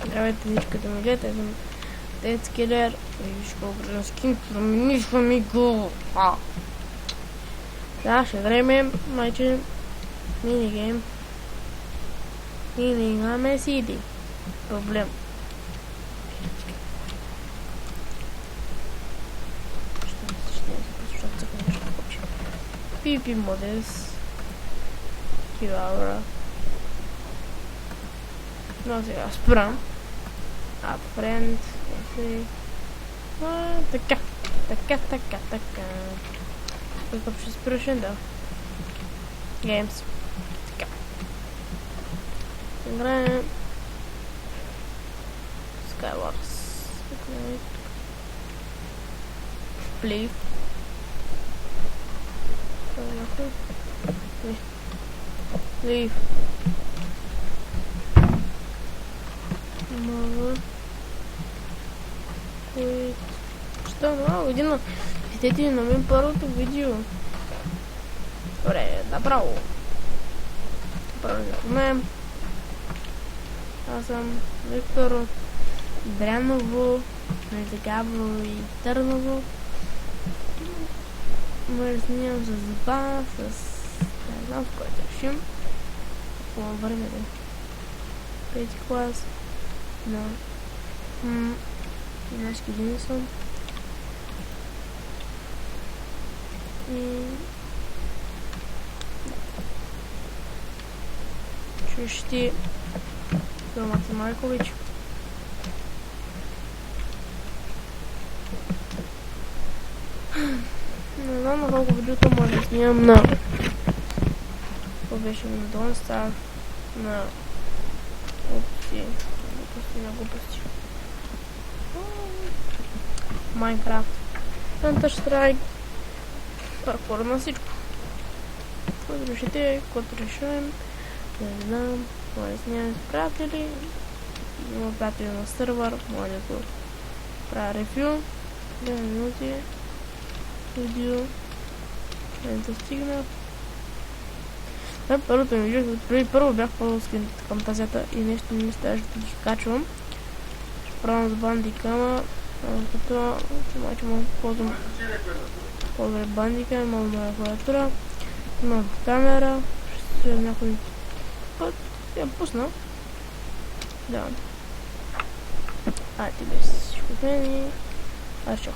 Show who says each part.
Speaker 1: Здравейте, всички да ме гледате, съм Дец Килер и ще го скин, променишва ми го. Да, ще време, майче, минигейм. И не имаме CD. Проблем. PP Models. Килаура. Но сега спрям. Add friend. Така. Какъв ще спрешен, да. Games. Така. Играем. Skywars. Play. Leave. Що, много година видите на мен първото видео. Добре, направо. Направо запомнем. Аз съм Виктор Дряново, Мезегабро и Търново. Ме снимам с ба, с... не знам с който решим. По време да. Пети клас. На... Гимнашки години съм. И... Чущи Мати Маркович. Не знам на колко видеото може да снимам на... Това беше на Don't Starve, на... глупости. Майнкрафт. Counter-Strike. Паркур на всичко. Който решите, който решаем. Не знам. Може да снимаме с приятели. Има приятели на сървър. Може да го правя ревю. 2 минути. Видео. Не достигна. Първото ми видео, първо бях пълно с фантазията и нещо не ми ставаше да ги качвам. Ще правям с бандикама, като майче мога да ползвам по-добре бандика, имам на клавиатура, имам камера, ще се някой път, я пусна. Да. Ти беше всичко с мен и аз чао.